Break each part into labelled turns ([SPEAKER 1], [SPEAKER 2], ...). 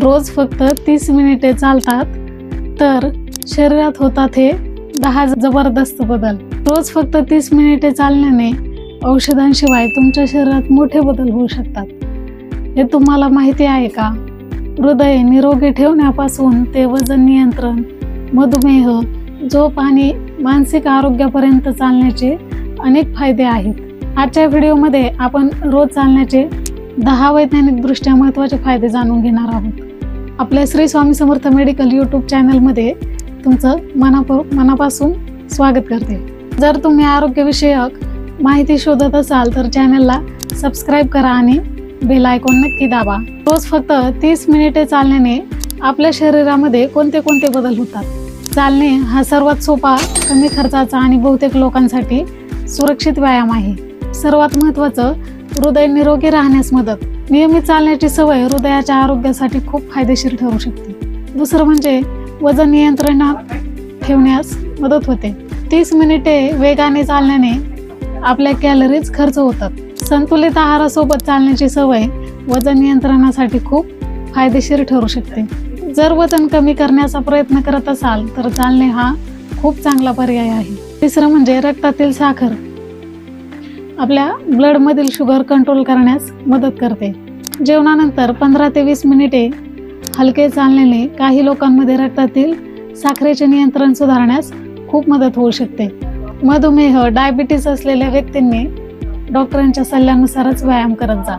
[SPEAKER 1] रोज फक्त 30 मिनिटे चालतात तर शरीरात होतात हे 10 जबरदस्त बदल। रोज फक्त 30 मिनिटे चालण्याने औषधांशिवाय तुमच्या शरीरात मोठे बदल होऊ शकतात। हे तुम्हाला माहिती आहे का? हृदय निरोगी ठेवण्यापासून ते वजन नियंत्रण, मधुमेह, झोप आणि मानसिक आरोग्यापर्यंत चालण्याचे अनेक फायदे आहेत। आजच्या व्हिडिओमध्ये आपण रोज चालण्याचे 10 वैज्ञानिकदृष्ट्या महत्त्वाचे फायदे जाणून घेणार आहोत। आपल्या श्री स्वामी समर्थ मेडिकल यूट्यूब चॅनलमध्ये तुमचं मनापासून स्वागत करते। जर तुम्ही आरोग्यविषयक माहिती शोधत असाल तर चॅनलला सबस्क्राईब करा आणि बेल आयकॉन नक्की दाबा। रोज फक्त 30 मिनिटे चालण्याने आपल्या शरीरामध्ये कोणते बदल होतात? चालणे हा सर्वात सोपा, कमी खर्चाचा आणि बहुतेक लोकांसाठी सुरक्षित व्यायाम आहे। सर्वात महत्त्वाचं, हृदय निरोगी राहण्यास मदत। नियमित चालण्याची सवय हृदयाच्या आरोग्यासाठी खूप फायदेशीर ठरू शकते। दुसरं म्हणजे वजन नियंत्रणात ठेवण्यास मदत होते। 30 मिनिटे वेगाने चालण्याने आपल्या कॅलरीज खर्च होतात। संतुलित आहारासोबत चालण्याची सवय वजन नियंत्रणासाठी खूप फायदेशीर ठरू शकते। जर वजन कमी करण्याचा प्रयत्न करत असाल तर चालणे हा खूप चांगला पर्याय आहे। तिसरं म्हणजे रक्तातील साखर आपल्या ब्लडमधील शुगर कंट्रोल करण्यास मदत करते। जेवणानंतर 15 ते 20 मिनिटे हलके चालण्याने काही लोकांमध्ये रक्तातील साखरेचे नियंत्रण सुधारण्यास खूप मदत होऊ शकते। मधुमेह, डायबिटीस असलेल्या व्यक्तींनी डॉक्टरांच्या सल्ल्यानुसारच व्यायाम करत जा।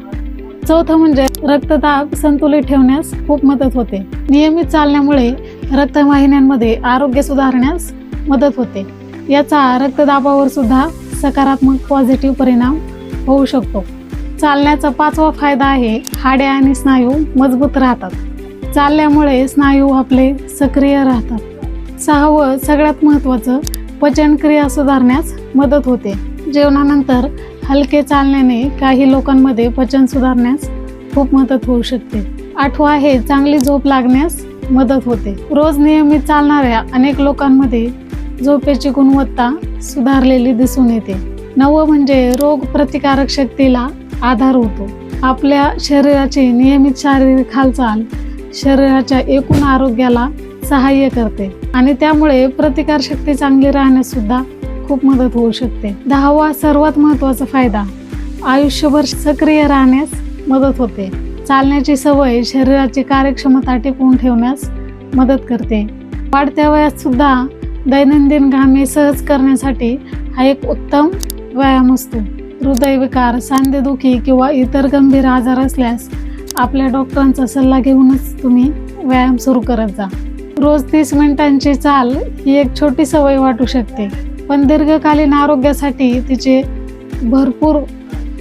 [SPEAKER 1] चौथं म्हणजे रक्तदाब संतुलित ठेवण्यास खूप मदत होते। नियमित चालण्यामुळे रक्तवाहिन्यांमध्ये आरोग्य सुधारण्यास मदत होते। याचा रक्तदाबावर सुद्धा सकारात्मक पॉझिटिव्ह परिणाम होऊ शकतो। चालण्याचा 5वा फायदा आहे हाडे आणि स्नायू मजबूत राहतात। चालल्यामुळे स्नायू आपले सक्रिय राहतात। 6वं सगळ्यात महत्त्वाचं, पचनक्रिया सुधारण्यास मदत होते। जेवणानंतर हलके चालण्याने काही लोकांमध्ये पचन सुधारण्यास खूप मदत होऊ शकते। 8वं आहे चांगली झोप लागण्यास मदत होते। रोज नियमित चालणाऱ्या अनेक लोकांमध्ये झोपेची गुणवत्ता सुधारलेली दिसून येते। 9वं म्हणजे रोग प्रतिकारक शक्तीला आधार होतो। आपल्या शरीराची नियमित शारीरिक हालचाल शरीराच्या एकूण आरोग्याला सहाय्य करते आणि त्यामुळे प्रतिकारशक्ती चांगली राहण्यास सुद्धा खूप मदत होऊ शकते। 10वा सर्वात महत्त्वाचा फायदा, आयुष्यभर सक्रिय राहण्यास मदत होते। चालण्याची सवय शरीराची कार्यक्षमता टिकवून ठेवण्यास मदत करते। वाढत्या वयात सुद्धा दैनंदिन कामे सहज करण्यासाठी हा एक उत्तम व्यायाम असतो। हृदयविकार, सांधेदुखी किंवा इतर गंभीर आजार असल्यास आपल्या डॉक्टरांचा सल्ला घेऊनच तुम्ही व्यायाम सुरू करत जा। रोज 30 मिनिटांची चाल ही एक छोटी सवय वाटू शकते, पण दीर्घकालीन आरोग्यासाठी तिचे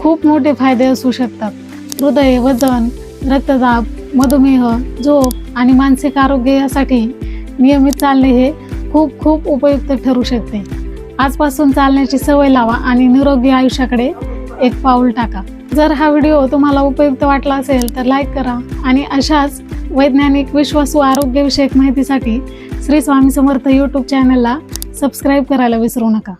[SPEAKER 1] खूप मोठे फायदे असू शकतात। हृदय, वजन, रक्तदाब, मधुमेह, झोप आणि मानसिक आरोग्य यासाठी नियमित चालणे हे खूप उपयुक्त ठरू शकते। आजपासून चालण्याची सवय लावा आणि निरोगी आयुष्याकडे एक पाऊल टाका। जर हा व्हिडिओ तुम्हाला उपयुक्त वाटला असेल तर लाईक करा आणि अशाच वैज्ञानिक, विश्वासू आरोग्यविषयक माहितीसाठी श्री स्वामी समर्थ यूट्यूब चॅनलला सबस्क्राईब करायला विसरू नका।